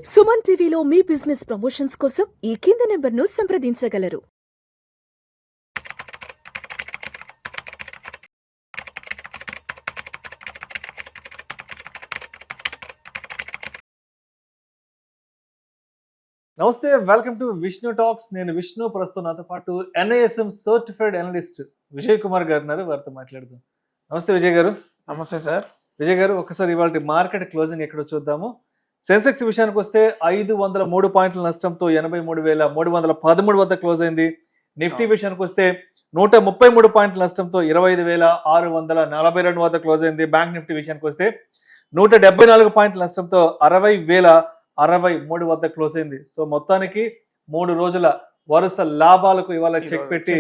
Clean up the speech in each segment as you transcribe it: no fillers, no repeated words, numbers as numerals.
సుమన్ టీవీలో మీ business promotions కోసం ఈ కింది నెంబర్ను సంప్రదించగలరు. నమస్తే, వెల్కమ్ టు విష్ణు టాక్స్. నేను విష్ణు. ప్రస్తుతం నాతో పాటు NISM certified analyst Vijay Kumar గారు ఉన్నారు. వారితో మాట్లాడదాం. నమస్తే విజయ్ గారు. నమస్తే సార్. విజయ్ గారు, ఒకసారి ఇవాళ మార్కెట్ క్లోజింగ్ ఎక్కడో చూద్దాము. సెన్సెక్స్ విషయానికి వస్తే 503 పాయింట్ల నష్టంతో 83,313 వద్ద క్లోజ్ అయింది. నిఫ్టీ విషయానికి వస్తే 133 పాయింట్ల నష్టంతో 25,642 వద్ద క్లోజ్ అయింది. బ్యాంక్ నిఫ్టీ విషయానికి వస్తే 174 పాయింట్ల నష్టంతో 60,063 వద్ద క్లోజ్ అయింది. సో మొత్తానికి 3 రోజుల వరుస లాభాలకు ఇవాళ చెక్ పెట్టి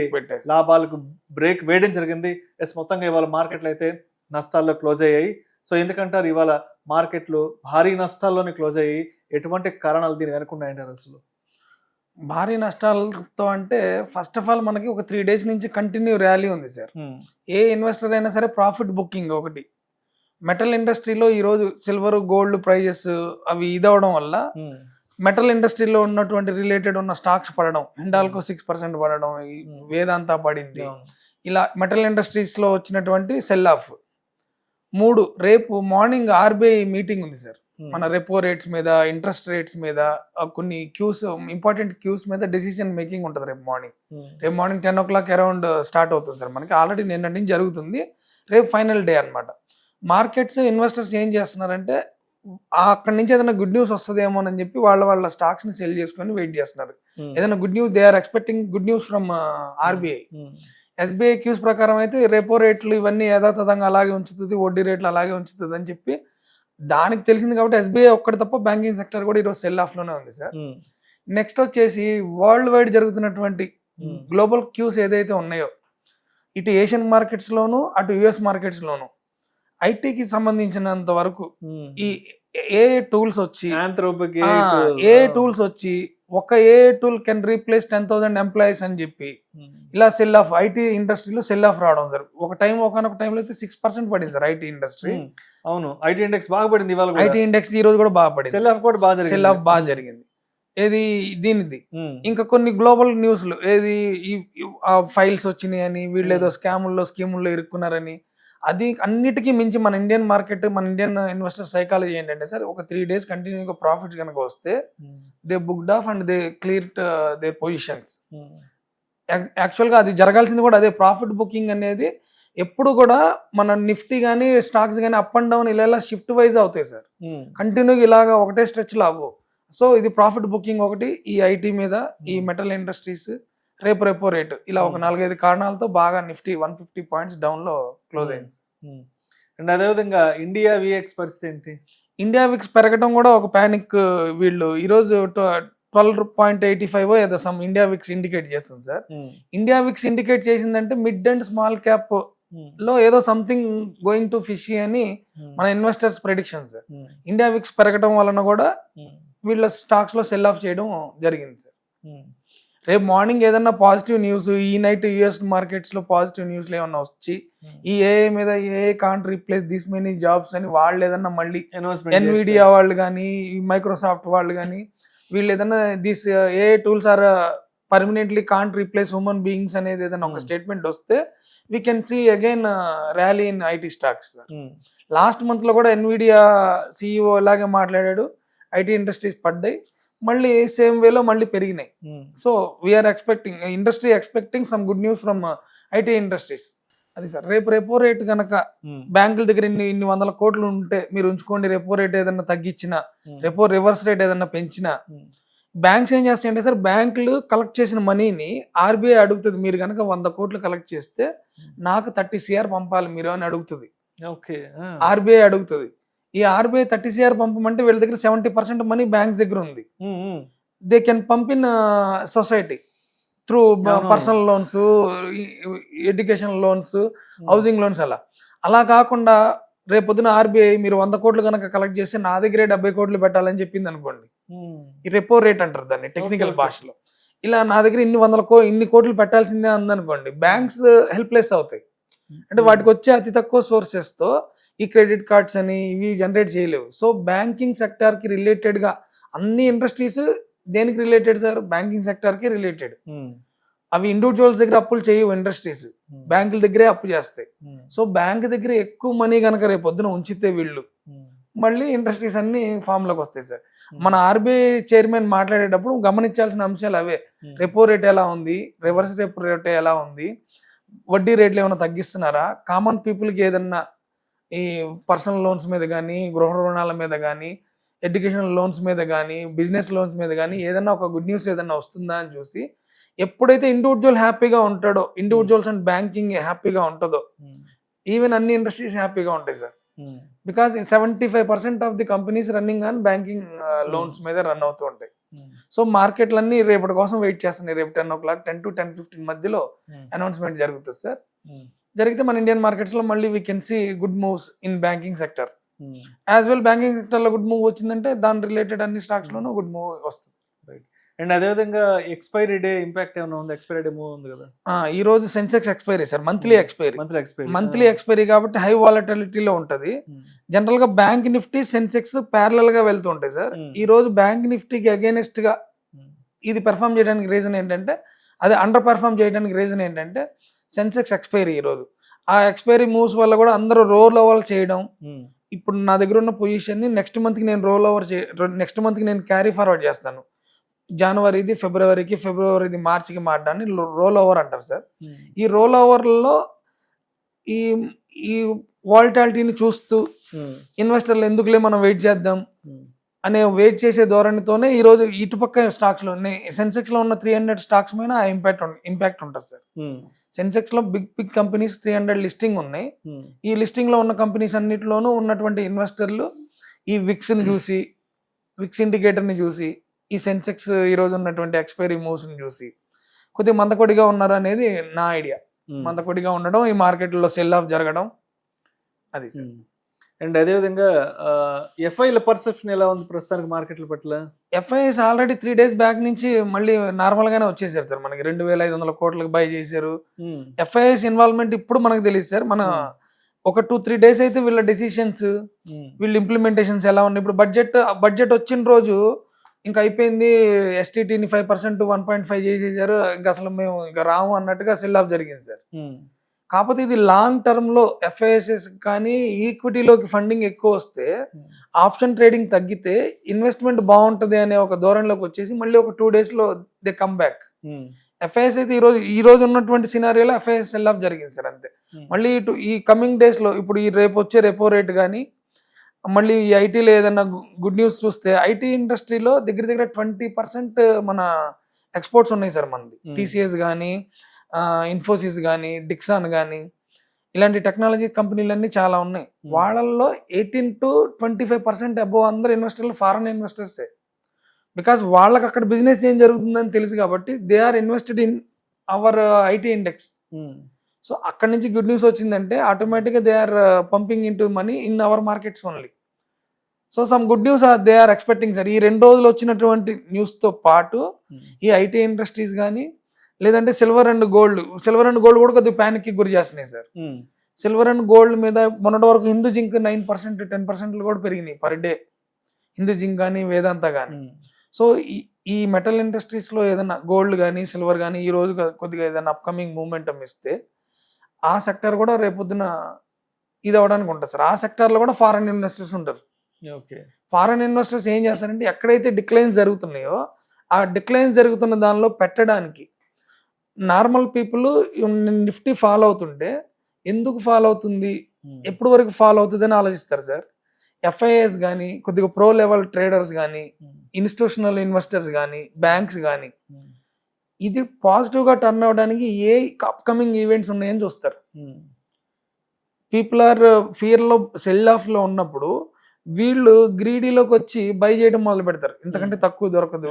లాభాలకు బ్రేక్ వేయడం జరిగింది. మొత్తంగా ఇవాళ మార్కెట్లు అయితే నష్టాల్లో క్లోజ్ అయ్యాయి. సో ఎందుకంటారు ఇవాళ మార్కెట్లు భారీ నష్టాల్లోనే క్లోజ్ అయ్యి? ఎటువంటి కారణాలు దీని వెనుకున్నాయంటారు? అసలు భారీ నష్టాలతో అంటే ఫస్ట్ ఆఫ్ ఆల్ మనకి ఒక 3 days నుంచి కంటిన్యూ ర్యాలీ ఉంది సార్. ఏ ఇన్వెస్టర్ అయినా సరే ప్రాఫిట్ బుకింగ్ ఒకటి. మెటల్ ఇండస్ట్రీలో ఈరోజు సిల్వర్ గోల్డ్ ప్రైజెస్ అవి ఇదవడం వల్ల మెటల్ ఇండస్ట్రీలో ఉన్నటువంటి రిలేటెడ్ ఉన్న స్టాక్స్ పడడం, హిండాల్కో 6% పడడం, వేదాంత పడింది. ఇలా మెటల్ ఇండస్ట్రీస్ లో వచ్చినటువంటి సెల్ ఆఫ్. 3 రేపు మార్నింగ్ RBI మీటింగ్ ఉంది సార్. మన రెపో రేట్స్ మీద, ఇంట్రెస్ట్ రేట్స్ మీద, కొన్ని క్యూస్, ఇంపార్టెంట్ క్యూస్ మీద డెసిషన్ మేకింగ్ ఉంటుంది రేపు మార్నింగ్ 10 o'clock అరౌండ్ స్టార్ట్ అవుతుంది సార్. మనకి ఆల్రెడీ నిన్నటి నుంచి జరుగుతుంది. రేపు ఫైనల్ డే అన్నమాట. మార్కెట్స్ ఇన్వెస్టర్స్ ఏం చేస్తున్నారంటే అక్కడి నుంచి ఏదైనా గుడ్ న్యూస్ వస్తుందేమో అని చెప్పి వాళ్ళ స్టాక్స్ ని సెల్ చేసుకొని వెయిట్ చేస్తున్నారు. ఏదైనా good news, they are expecting good news from RBI. SBI క్యూస్ ప్రకారం అయితే రెపో రేట్లు ఇవన్నీ యథాతథంగా అలాగే ఉంచుతుంది, వడ్డీ రేట్లు అలాగే ఉంచుతుంది అని చెప్పి దానికి తెలిసింది. కాబట్టి SBI ఒక్కటి తప్ప బ్యాంకింగ్ సెక్టర్ కూడా ఈరోజు సెల్ ఆఫ్ లోనే ఉంది సార్. నెక్స్ట్ వచ్చేసి వరల్డ్ వైడ్ జరుగుతున్నటువంటి గ్లోబల్ క్యూస్ ఏదైతే ఉన్నాయో, ఇటు ఏషియన్ మార్కెట్స్ లోను, అటు US మార్కెట్స్ లోను, ఐటీకి సంబంధించినంత వరకు ఈ ఏ టూల్స్ వచ్చి ఒక ఏ టూల్ కెన్ రీప్లేస్ 10,000 ఎంప్లాయీస్ అని చెప్పి ఇలా సెల్ ఆఫ్, ఐటీ ఇండస్ట్రీలో సెల్ ఆఫ్ రావడం సార్. ఒకనొక టైంలో అయితే 6% పడింది సార్ ఐటీ ఇండస్ట్రీ. అవును, ఐటీ ఇండెక్స్ బాగా పడింది. ఐటీ ఇండెక్స్ ఈ రోజు కూడా బాగా పడింది. సెల్ ఆఫ్ కూడా బాగా జరిగింది. ఏది దీనిది. ఇంకా కొన్ని గ్లోబల్ న్యూస్లు, ఏది ఫైల్స్ వచ్చినాయి అని, వీళ్ళు ఏదో స్కీముల్లో ఇరుక్కున్నారని, అది అన్నిటికీ మించి మన ఇండియన్ మార్కెట్, మన ఇండియన్ ఇన్వెస్టర్ సైకాలజీ ఏంటంటే సార్, ఒక 3 days కంటిన్యూగా ప్రాఫిట్స్ కనుక వస్తే they booked of and they clear there positions. యాక్చువల్గా అది జరగాల్సింది కూడా అదే. ప్రాఫిట్ బుకింగ్ అనేది ఎప్పుడు కూడా మన నిఫ్టీ కానీ స్టాక్స్ కానీ అప్ అండ్ డౌన్ ఇలా షిఫ్ట్ వైజ్ అవుతాయి సార్. కంటిన్యూగా ఇలాగా ఒకటే స్ట్రెచ్ లో అవ్వవు. సో ఇది ప్రాఫిట్ బుకింగ్ ఒకటి, ఈ ఐటీ మీద, ఈ మెటల్ ఇండస్ట్రీస్, రెపో రేట్, ఇలా ఒక 4-5 కారణాలతో బాగా నిఫ్టీ 150 points డౌన్ లో క్లోజ్ అయింది. అండ్ అదేవిధంగా ఇండియా విఎక్స్ పరిస్థితి ఏంటి? ఇండియా విక్స్ పెరగడం కూడా ఒక ప్యానిక్. వీళ్ళు ఈరోజు 12.85 ఏదో సమ్ ఇండియా విక్స్ ఇండికేట్ చేస్తుంది సార్. ఇండియా విక్స్ ఇండికేట్ చేసిందంటే మిడ్ అండ్ స్మాల్ క్యాప్ లో ఏదో సంథింగ్ గోయింగ్ టు ఫిషీ అని మన investors prediction sir. India VIX పెరగడం వలన కూడా వీళ్ళ స్టాక్స్ లో సెల్ ఆఫ్ చేయడం జరిగింది సార్. రేపు మార్నింగ్ ఏదన్నా పాజిటివ్ న్యూస్, ఈ నైట్ US మార్కెట్స్ లో పాజిటివ్ న్యూస్లు ఏమన్నా వచ్చి ఈ AI మీద can't replace this many jobs అని వాళ్ళు ఏదన్నా మళ్ళీ NVIDIA వాళ్ళు కానీ, మైక్రోసాఫ్ట్ వాళ్ళు కానీ, వీళ్ళు ఏదన్నా this AI tools are permanently can't replace human beings అనేది ఏదైనా ఒక స్టేట్మెంట్ వస్తే we can see again rally in IT stocks. Last month లో కూడా NVIDIA CEO ఇలాగే మాట్లాడాడు, ఐటీ ఇండస్ట్రీస్ పడ్డాయి, మళ్ళీ సేమ్ వేలో మళ్ళీ పెరిగినాయి. So we are expecting, industry expecting some good news from IT industries. అది సార్. రేపు రెపో రేట్ కనుక బ్యాంకుల దగ్గర ఇన్ని 100 కోట్లు ఉంటే మీరు ఉంచుకోండి, రెపో రేట్ ఏదన్నా తగ్గించినా, రెపో రివర్స్ రేట్ ఏదన్నా పెంచినా, బ్యాంక్స్ ఏం చేస్తాయంటే సార్, బ్యాంకులు కలెక్ట్ చేసిన మనీని RBI అడుగుతుంది. మీరు కనుక 100 కోట్లు కలెక్ట్ చేస్తే నాకు 30 CR పంపాలి మీరు అని అడుగుతుంది. RBI అడుగుతుంది. ఈ RBI 30 CR పంపమంటే వీళ్ళ దగ్గర 70% మనీ బ్యాంక్స్ దగ్గర ఉంది. They can pump in society through personal loans, education loans, housing loans. అలా కాకుండా రేపొద్దున RBI మీరు 100 కోట్లు కనుక కలెక్ట్ చేస్తే నా దగ్గరే 70 కోట్లు పెట్టాలని చెప్పింది అనుకోండి, ఈ రెపో రేట్ అంటారు దాన్ని టెక్నికల్ భాషలో. ఇలా నా దగ్గర ఇన్ని కోట్లు పెట్టాల్సిందే అందనుకోండి, బ్యాంక్స్ హెల్ప్లెస్ అవుతాయి. అంటే వాటికి వచ్చే అతి తక్కువ సోర్సెస్ తో ఈ క్రెడిట్ కార్డ్స్ అని ఇవి జనరేట్ చేయలేవు. సో బ్యాంకింగ్ సెక్టార్ కి రిలేటెడ్ గా అన్ని ఇండస్ట్రీస్ దేనికి రిలేటెడ్ సార్? బ్యాంకింగ్ సెక్టర్ కి రిలేటెడ్. అవి ఇండివిజువల్స్ దగ్గర అప్పులు చేయవు ఇండస్ట్రీస్, బ్యాంకుల దగ్గరే అప్పు చేస్తాయి. సో బ్యాంక్ దగ్గర ఎక్కువ మనీ కనుక రేపు పొద్దున ఉంచితే వీళ్ళు మళ్ళీ ఇండస్ట్రీస్ అన్ని ఫామ్ లోకి వస్తాయి సార్. మన ఆర్బీఐ చైర్మన్ మాట్లాడేటప్పుడు గమనించాల్సిన అంశాలు అవే. రెపో రేట్ ఎలా ఉంది, రివర్స్ రెపో రేట్ ఎలా ఉంది, వడ్డీ రేట్లు ఏమైనా తగ్గిస్తున్నారా, కామన్ పీపుల్కి ఏదన్నా ఈ పర్సనల్ లోన్స్ మీద కానీ, గృహ రుణాల మీద కానీ, ఎడ్యుకేషనల్ లోన్స్ మీద కానీ, బిజినెస్ లోన్స్ మీద కానీ ఏదన్నా ఒక గుడ్ న్యూస్ ఏదన్నా వస్తుందా అని చూసి, ఎప్పుడైతే ఇండివిజువల్ హ్యాపీగా ఉంటాడో, ఇండివిజువల్స్ అండ్ బ్యాంకింగ్ హ్యాపీగా ఉంటుందో, ఈవెన్ అన్ని ఇండస్ట్రీస్ హ్యాపీగా ఉంటాయి sir. Because 75% of the companies running on banking loans మీద రన్ అవుతూ ఉంటాయి. సో మార్కెట్లన్నీ రేపటి కోసం వెయిట్ చేస్తున్నాయి. రేపు 10 o'clock 10 to 10:15 మధ్యలో అనౌన్స్మెంట్ జరుగుతుంది సార్. జరిగితే మన ఇండియన్ మార్కెట్స్ లో మళ్ళీ we can see good moves in banking sector. As well banking sector లో గుడ్ మూవ్ వచ్చిందంటే దాని రిలేటెడ్ అన్ని స్టాక్స్ లోనూ గుడ్ మూవ్ వస్తుంది. అండ్ అదేవిధంగా ఎక్స్పైరీ డే ఇంపాక్ట్ ఏమైనా ఉంది? ఎక్స్పైరీ డే మూవ్ ఉంది కదా ఈ రోజు Sensex expiry sir, monthly expiry కాబట్టి హై వాలటిలిటీలో ఉంటది. జనరల్ గా బ్యాంక్ నిఫ్టీ సెన్సెక్స్ ప్యారలల్ గా వెళ్తూ ఉంటాయి సార్. ఈ రోజు బ్యాంక్ నిఫ్టీకి అగైనెస్ట్ గా ఇది పెర్ఫామ్ చేయడానికి రీజన్ ఏంటంటే, అదే అండర్ పెర్ఫామ్ చేయడానికి రీజన్ ఏంటంటే సెన్సెక్స్ ఎక్స్పైరీ. ఈ రోజు ఆ ఎక్స్పైరీ మూవ్స్ వల్ల కూడా అందరూ రోల్ ఓవర్ చేయడం. ఇప్పుడు నా దగ్గర ఉన్న పొజిషన్ ని నెక్స్ట్ మంత్ కి నేను క్యారీ ఫార్వర్డ్ చేస్తాను. జనవరిది ఫిబ్రవరికి, ఫిబ్రవరిది మార్చికి మారడాన్ని రోల్ ఓవర్ అంటారు సార్. ఈ రోల్ ఓవర్లలో ఈ వాలటాలిటీని చూస్తూ ఇన్వెస్టర్లు ఎందుకులే మనం వెయిట్ చేద్దాం అనే వెయిట్ చేసే ధోరణితోనే ఈ రోజు ఇటుపక్క స్టాక్స్ లో సెన్సెక్స్ లో ఉన్న 300 స్టాక్స్ మీద ఆ ఇంపాక్ట్ ఉంటుంది సార్. సెన్సెక్స్ లో బిగ్ కంపెనీస్ 300 లిస్టింగ్ ఉన్నాయి. ఈ లిస్టింగ్ లో ఉన్న కంపెనీస్ అన్నిటిలోనూ ఉన్నటువంటి ఇన్వెస్టర్లు ఈ విక్స్ ని చూసి, విక్స్ ఇండికేటర్ ని చూసి, ఈ సెన్సెక్స్ ఈ రోజు ఉన్నటువంటి ఎక్స్పైరీ మూవ్స్ ని చూసి కొద్దిగా మందకొడిగా ఉన్నారు అనేది నా ఐడియా. మందకొడిగా ఉండడం, ఈ మార్కెట్లో సెల్ ఆఫ్ జరగడం, అది సార్. అండ్ అదేవిధంగా ఎఫ్ఐల పర్సెప్షన్ ఎలా ఉంది ప్రస్తుతానికి మార్కెట్ల పట్ల? ఎఫ్ఐఎస్ ఆల్రెడీ 3 days బ్యాక్ నుంచి మళ్ళీ నార్మల్ గానే వచ్చేసారు సార్. మనకి 2,500 కోట్లకు బై చేశారు. ఎఫ్ఐఎస్ ఇన్వాల్వ్మెంట్ ఇప్పుడు మనకు తెలియదు సార్. మన ఒక 2-3 days అయితే వీళ్ళ డెసిషన్స్, వీళ్ళ ఇంప్లిమెంటేషన్స్ ఎలా ఉన్నాయి. ఇప్పుడు బడ్జెట్ వచ్చిన రోజు ఇంకా అయిపోయింది, ఎస్టీటీని 5% 1.5 చేసేసారు, ఇంకా అసలు మేము ఇంకా రాము అన్నట్టుగా సెల్ ఆఫ్ జరిగింది సార్. కాకపోతే ఇది లాంగ్ టర్మ్ లో ఎఫ్ఐఎస్ఎస్ కానీ ఈక్విటీలోకి ఫండింగ్ ఎక్కువ వస్తే, ఆప్షన్ ట్రేడింగ్ తగ్గితే ఇన్వెస్ట్మెంట్ బాగుంటది అనే ఒక ధోరణిలోకి వచ్చేసి మళ్ళీ ఒక 2 days లో దే కమ్ బ్యాక్. ఎఫ్ఐఎస్ అయితే ఈ రోజు ఉన్నటువంటి సినారియోలో ఎఫ్ఐఎస్ సెల్ ఆఫ్ జరిగింది సార్, అంతే. మళ్ళీ ఈ కమింగ్ డేస్ లో ఇప్పుడు ఈ రేపు వచ్చే రెపో రేట్ కానీ, మళ్ళీ ఈ ఐటీలో ఏదైనా గుడ్ న్యూస్ చూస్తే, ఐటీ ఇండస్ట్రీలో దగ్గర 20% మన ఎక్స్పోర్ట్స్ ఉన్నాయి సార్ మనది. టీసీఎస్ కానీ, ఇన్ఫోసిస్ కానీ, డిక్సాన్ కానీ, ఇలాంటి టెక్నాలజీ కంపెనీలన్నీ చాలా ఉన్నాయి. వాళ్ళల్లో 18 to 25% అబోవ్ అందరు ఇన్వెస్టర్లు ఫారెన్ ఇన్వెస్టర్సే. బికాస్ వాళ్ళకి అక్కడ బిజినెస్ ఏం జరుగుతుందని తెలుసు కాబట్టి they are invested in our IT index. So అక్కడ నుంచి గుడ్ న్యూస్ వచ్చిందంటే ఆటోమేటిక్గా they are pumping in to money in our markets only. So some good news they are expecting sir. ఈ 2 రోజులు వచ్చినటువంటి న్యూస్తో పాటు ఈ ఐటీ ఇండస్ట్రీస్ కానీ, లేదంటే సిల్వర్ అండ్ గోల్డ్ కూడా కొద్దిగా ప్యానిక్కి గురి చేస్తున్నాయి సార్. సిల్వర్ అండ్ గోల్డ్ మీద మొన్నటి వరకు హిందూ జింక్ 9% 10% కూడా పెరిగినాయి పర్ డే, హిందూ జింక్ కానీ, వేదాంత కానీ. సో ఈ మెటల్ ఇండస్ట్రీస్లో ఏదైనా గోల్డ్ కానీ, సిల్వర్ కానీ ఈ రోజు కొద్దిగా ఏదైనా అప్కమింగ్ మూమెంటం ఇస్తే ఆ సెక్టర్ కూడా రేపొద్దున ఇది అవ్వడానికి ఉంటుంది సార్. ఆ సెక్టర్లో కూడా ఫారెన్ ఇన్వెస్టర్స్ ఉంటారు. ఓకే, ఫారెన్ ఇన్వెస్టర్స్ ఏం చేస్తారంటే ఎక్కడైతే డిక్లైన్స్ జరుగుతున్నాయో ఆ డిక్లైన్స్ జరుగుతున్న దానిలో పెట్టడానికి నార్మల్ పీపుల్ నిఫ్టీ ఫాలో అవుతుంటే ఎందుకు ఫాలో అవుతుంది, ఎప్పుడు వరకు ఫాలో అవుతుంది అని ఆలోచిస్తారు సార్. ఎఫ్ఐఎస్ కానీ, కొద్దిగా ప్రో లెవెల్ ట్రేడర్స్ కానీ, ఇన్స్టిట్యూషనల్ ఇన్వెస్టర్స్ కానీ, బ్యాంక్స్ కానీ ఇది పాజిటివ్గా టర్న్ అవ్వడానికి ఏ అప్కమింగ్ ఈవెంట్స్ ఉన్నాయని చూస్తారు. పీపుల్ ఆర్ ఫియర్లో సెల్ ఆఫ్లో ఉన్నప్పుడు వీళ్ళు గ్రీడీలోకి వచ్చి బై చేయడం మొదలు పెడతారు, ఇంతకంటే తక్కువ దొరకదు.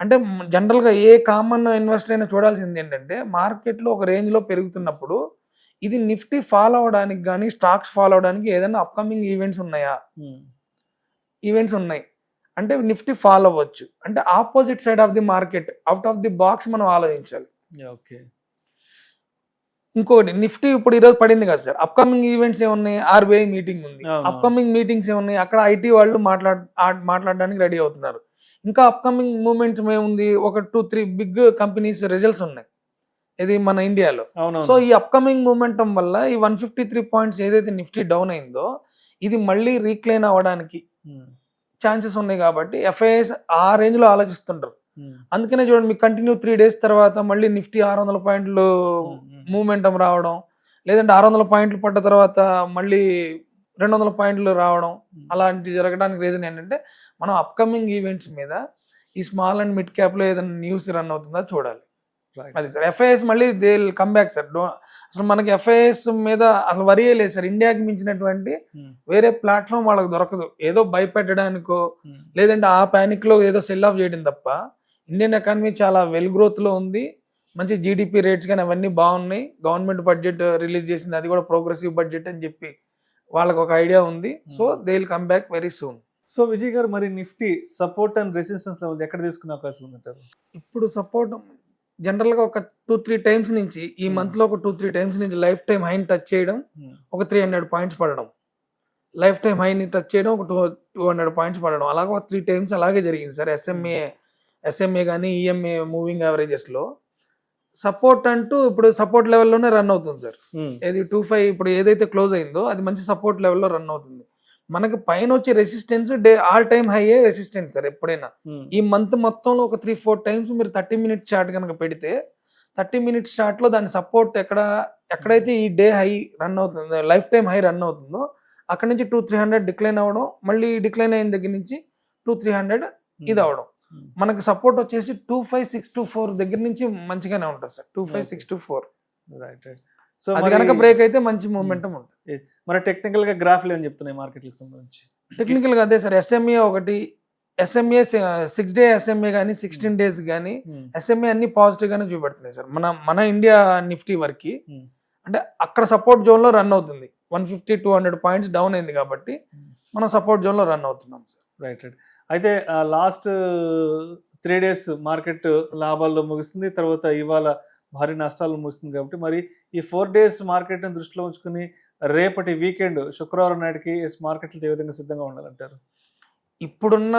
అంటే జనరల్గా ఏ కామన్ ఇన్వెస్టర్ అయినా చూడాల్సింది ఏంటంటే మార్కెట్లో ఒక రేంజ్లో పెరుగుతున్నప్పుడు ఇది నిఫ్టీ ఫాలో అవడానికి కానీ, స్టాక్స్ ఫాలో అవడానికి ఏదైనా అప్కమింగ్ ఈవెంట్స్ ఉన్నాయా, ఈవెంట్స్ ఉన్నాయి అంటే నిఫ్టీ ఫాలో అవ్వచ్చు. అంటే opposite side of the market, out of the box మనం ఆలోచించాలి. ఓకే, ఇంకోటి నిఫ్టీ ఇప్పుడు ఈరోజు పడింది కదా సార్, అప్కమింగ్ ఈవెంట్స్ ఏమున్నాయి, ఆర్బీఐ మీటింగ్ ఉంది, అప్కమింగ్ మీటింగ్స్ ఏమున్నాయి, అక్కడ ఐటీ వాళ్ళు మాట్లాడడానికి రెడీ అవుతున్నారు. ఇంకా అప్కమింగ్ మూమెంట్స్ ఏముంది, ఒక 2-3 బిగ్ కంపెనీస్ రిజల్ట్స్ ఉన్నాయి ఇది మన ఇండియాలో. అవునవును. సో ఈ అప్కమింగ్ మూమెంటం వల్ల ఈ 153 పాయింట్స్ ఏదైతే నిఫ్టీ డౌన్ అయిందో ఇది మళ్ళీ రీక్లైన్ అవ్వడానికి ఛాన్సెస్ ఉన్నాయి కాబట్టి ఎఫ్ఐఎస్ ఆ రేంజ్ లో ఆలోచిస్తుంటారు. అందుకనే చూడండి మీకు కంటిన్యూ 3 days తర్వాత మళ్ళీ నిఫ్టీ 600 పాయింట్లు మూమెంటం రావడం, లేదంటే 600 పాయింట్లు పడ్డ తర్వాత మళ్ళీ 200 పాయింట్లు రావడం, అలాంటి జరగడానికి రీజన్ ఏంటంటే మనం అప్కమింగ్ ఈవెంట్స్ మీద ఈ స్మాల్ అండ్ మిడ్ క్యాప్ లో ఏదైనా న్యూస్ రన్ అవుతుందా చూడాలి. అది సార్ ఎఫ్ఐఎస్ మళ్ళీ they will come back sir. అసలు మనకి ఎఫ్ఐఎస్ మీద అసలు వరియే లేదు సార్. ఇండియాకి మించినటువంటి వేరే ప్లాట్ఫామ్ వాళ్ళకి దొరకదు. ఏదో భయపెట్టడానికో లేదంటే ఆ ప్యానిక్ లో ఏదో సెల్ ఆఫ్ చేయడం తప్ప ఇండియన్ ఎకానమీ చాలా వెల్ గ్రోత్ లో ఉంది. మంచి జీడిపి రేట్స్ కానీ అవన్నీ బాగున్నాయి. గవర్నమెంట్ బడ్జెట్ రిలీజ్ చేసింది, అది కూడా ప్రోగ్రెసివ్ బడ్జెట్ అని చెప్పి వాళ్ళకి ఒక ఐడియా ఉంది. So they will come back very soon. So Vijay గారు, మరి Nifty support and resistance level ఎక్కడ తీసుకునే అవకాశం ఉందంటారు? ఇప్పుడు సపోర్ట్ జనరల్ గా ఒక 2-3 టైమ్స్ నుంచి ఈ మంత్ లో ఒక 2-3 టైమ్స్ నుంచి లైఫ్ టైం హైని టచ్ చేయడం, ఒక 300 పాయింట్స్ పడడం, లైఫ్ టైం హైని టచ్ చేయడం, ఒక 200 పాయింట్స్ పడడం, అలాగే ఒక 3 టైమ్స్ అలాగే జరిగింది సార్. ఎస్ఎంఏ కానీ ఈఎంఏ మూవింగ్ యావరేజెస్ లో సపోర్ట్ అంటూ ఇప్పుడు సపోర్ట్ లెవెల్లోనే రన్ అవుతుంది సార్. ఏది 25 ఇప్పుడు ఏదైతే క్లోజ్ అయిందో అది మంచి సపోర్ట్ లెవెల్లో రన్ అవుతుంది. మనకి పైన వచ్చే resistance all time high resistance sir. ఎప్పుడైనా ఈ మంత్ మొత్తంలో ఒక 3-4 టైమ్స్ మీరు 30 minutes చార్ట్ కనుక పెడితే 30 minutes చార్ట్ లో దాని సపోర్ట్ ఎక్కడైతే ఈ డే హై రన్ అవుతుందో, లైఫ్ టైం హై రన్ అవుతుందో అక్కడ నుంచి 200-300 డిక్లైన్ అవ్వడం, మళ్ళీ డిక్లైన్ అయిన దగ్గర నుంచి 200-300 ఇది అవడం. మనకి సపోర్ట్ వచ్చేసి 25624 దగ్గర నుంచి మంచిగానే ఉంటుంది సార్. 25624 right right. సో అది కనుక బ్రేక్ అయితే మంచి మూమెంటం ఉంటుంది. మరి టెక్నికల్ గా గ్రాఫ్లు ఏం చెప్తున్నాయి మార్కెట్లకు సంబంధించి? టెక్నికల్ గా అదే సార్, ఎస్ఎంఏ 6 day ఎస్ఎంఏ కానీ 16 days కానీ ఎస్ఎంఏ అన్ని పాజిటివ్ గానే చూపెడుతున్నాయి సార్. మన ఇండియా నిఫ్టీ వరకు అంటే అక్కడ సపోర్ట్ జోన్ లో రన్ అవుతుంది. 150-200 పాయింట్స్ డౌన్ అయింది కాబట్టి మనం సపోర్ట్ జోన్ లో రన్ అవుతున్నాం సార్. Right right. అయితే లాస్ట్ 3 days మార్కెట్ లాభాల్లో ముగిస్తుంది, తర్వాత ఇవాళ భారీ నష్టాలు ముగిస్తుంది కాబట్టి మరి ఈ 4 days మార్కెట్ని దృష్టిలో ఉంచుకుని రేపటి వీకెండ్ శుక్రవారం నాటికి మార్కెట్లు ఏ విధంగా సిద్ధంగా ఉండాలంటారు? ఇప్పుడున్న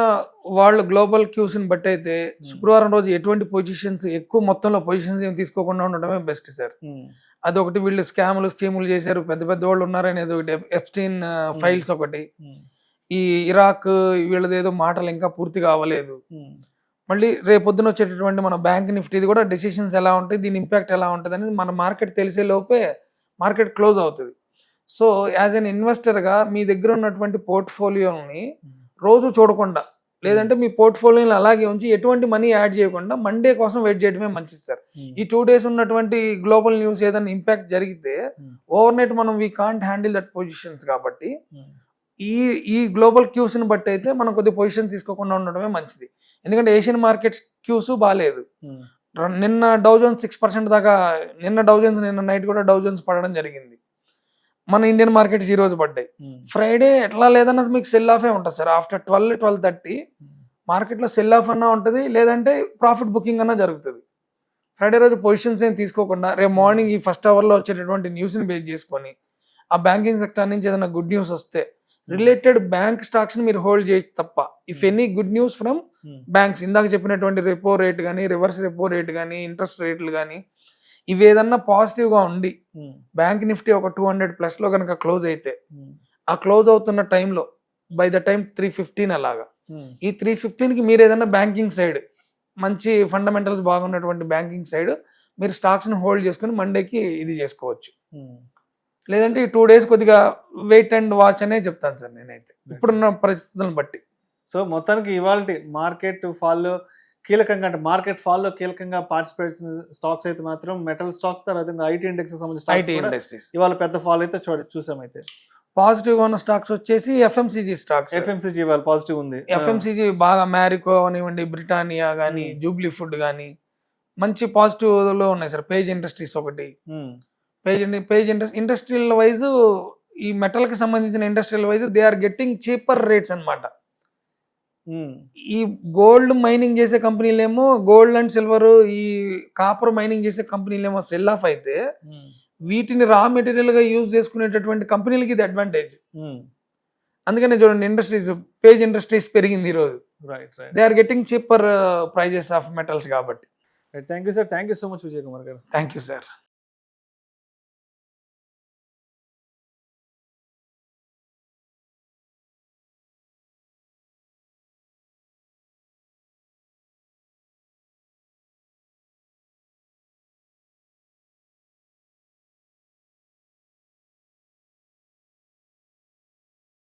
వాళ్ళు గ్లోబల్ క్యూస్ని బట్టి అయితే శుక్రవారం రోజు ఎటువంటి పొజిషన్స్, ఎక్కువ మొత్తంలో పొజిషన్స్ ఏమి తీసుకోకుండా ఉండటమే బెస్ట్ సార్. అదొకటి, వీళ్ళు స్కీములు చేశారు, పెద్ద పెద్ద వాళ్ళు ఉన్నారనేది ఒకటి, ఎప్స్టీన్ ఫైల్స్ ఒకటి, ఈ ఇరాక్ వీళ్ళది ఏదో మాటలు ఇంకా పూర్తిగా అవ్వలేదు. మళ్ళీ రేపొద్దున వచ్చేటటువంటి మన బ్యాంక్ నిఫ్టీది కూడా డెసిషన్స్ ఎలా ఉంటాయి, దీని ఇంపాక్ట్ ఎలా ఉంటుంది అనేది మన మార్కెట్ తెలిసే లోపే మార్కెట్ క్లోజ్ అవుతుంది. సో యాజ్ అన్ ఇన్వెస్టర్గా మీ దగ్గర ఉన్నటువంటి పోర్ట్ఫోలియోని రోజు చూడకుండా, లేదంటే మీ పోర్ట్ఫోలియోని అలాగే ఉంచి ఎటువంటి మనీ యాడ్ చేయకుండా మండే కోసం వెయిట్ చేయడమే మంచిది సార్. ఈ 2 days ఉన్నటువంటి గ్లోబల్ న్యూస్ ఏదైనా ఇంపాక్ట్ జరిగితే ఓవర్ నైట్ మనం we can't handle that positions కాబట్టి ఈ గ్లోబల్ క్యూస్ని బట్టి అయితే మనం కొద్ది పొజిషన్ తీసుకోకుండా ఉండడమే మంచిది. ఎందుకంటే ఏషియన్ మార్కెట్స్ క్యూస్ బాగాలేదు. నిన్న డౌజోన్స్ 6% దాకా, నిన్న నైట్ కూడా డౌజోన్స్ పడడం జరిగింది. మన ఇండియన్ మార్కెట్స్ ఈ రోజు పడ్డాయి. ఫ్రైడే ఎట్లా లేదన్నా మీకు సెల్ ఆఫే ఉంటుంది సార్. ఆఫ్టర్ 12-12:30 మార్కెట్లో సెల్ ఆఫ్ అన్నా ఉంటుంది, లేదంటే ప్రాఫిట్ బుకింగ్ అన్నా జరుగుతుంది. ఫ్రైడే రోజు పొజిషన్స్ ఏం తీసుకోకుండా రేపు మార్నింగ్ ఈ ఫస్ట్ అవర్లో వచ్చేటటువంటి న్యూస్ని బేస్ చేసుకొని ఆ బ్యాంకింగ్ సెక్టర్ నుంచి ఏదైనా గుడ్ న్యూస్ వస్తే రిలేటెడ్ బ్యాంక్ స్టాక్స్ ని మీరు హోల్డ్ చేయొచ్చు తప్ప, if any good news from banks, ఇందాక చెప్పినటువంటి రెపో రేట్ కానీ, రివర్స్ రెపో రేట్ కానీ, ఇంట్రెస్ట్ రేట్లు కానీ, ఇవి ఏదన్నా పాజిటివ్ గా ఉండి బ్యాంక్ నిఫ్టీ ఒక 200+ లో కనుక క్లోజ్ అయితే, ఆ క్లోజ్ అవుతున్న టైంలో బై ద టైం 315 అలాగా, ఈ 315కి మీరు ఏదన్నా బ్యాంకింగ్ సైడ్ మంచి ఫండమెంటల్స్ బాగున్నటువంటి బ్యాంకింగ్ సైడ్ మీరు స్టాక్స్ ని హోల్డ్ చేసుకుని మండేకి ఇది చేసుకోవచ్చు. లేదంటే ఈ 2 days కొద్దిగా వెయిట్ అండ్ వాచ్ అనే చెప్తాను సార్ నేనైతే ఇప్పుడున్న పరిస్థితులను బట్టి. సో మొత్తానికి ఇవాళ మార్కెట్ ఫాల్లో కీలకంగా, అంటే మార్కెట్ ఫాల్లో కీలకంగా పార్టిసిపేట్ చేసిన స్టాక్స్ అయితే మాత్రం మెటల్ స్టాక్స్, తర్వాత ఐటీ ఇండెక్స్ సంబంధించిన ఇవాళ పెద్ద ఫాల్ అయితే చూసాం. అయితే పాజిటివ్ గా ఉన్న స్టాక్స్ వచ్చేసి ఎఫ్ఎంసీజీ స్టాక్స్. ఎఫ్ఎంసీజీ ఇవాళ పాజిటివ్ ఉంది. ఎఫ్ఎంసీజీ బాగా మ్యారికో అవనివ్వండి, బ్రిటానియా కానీ, జూబ్లీ ఫుడ్ కానీ మంచి పాజిటివ్ లో ఉన్నాయి సార్. పేజ్ ఇండస్ట్రీస్ ఒకటి, పేజ్ ఇండస్ట్రియల్ వైజ్ ఈ మెటల్ కి సంబంధించిన industrial wise they are getting cheaper rates అన్నమాట. ఈ గోల్డ్ మైనింగ్ చేసే కంపెనీలేమో, గోల్డ్ అండ్ సిల్వర్, ఈ కాపర్ మైనింగ్ చేసే కంపెనీలేమో సెల్ ఆఫ్ అయితే, వీటిని రా మెటీరియల్ గా యూజ్ చేసుకునేటటువంటి కంపెనీలకి ఇది అడ్వాంటేజ్. అందుకనే చూడండి ఇండస్ట్రీస్, పేజ్ ఇండస్ట్రీస్ పెరిగింది ఈ రోజు. Right right they are getting cheaper prices of metals కాబట్టి. Thank you sir, thank you so much Vijay Kumar garu. Thank you sir.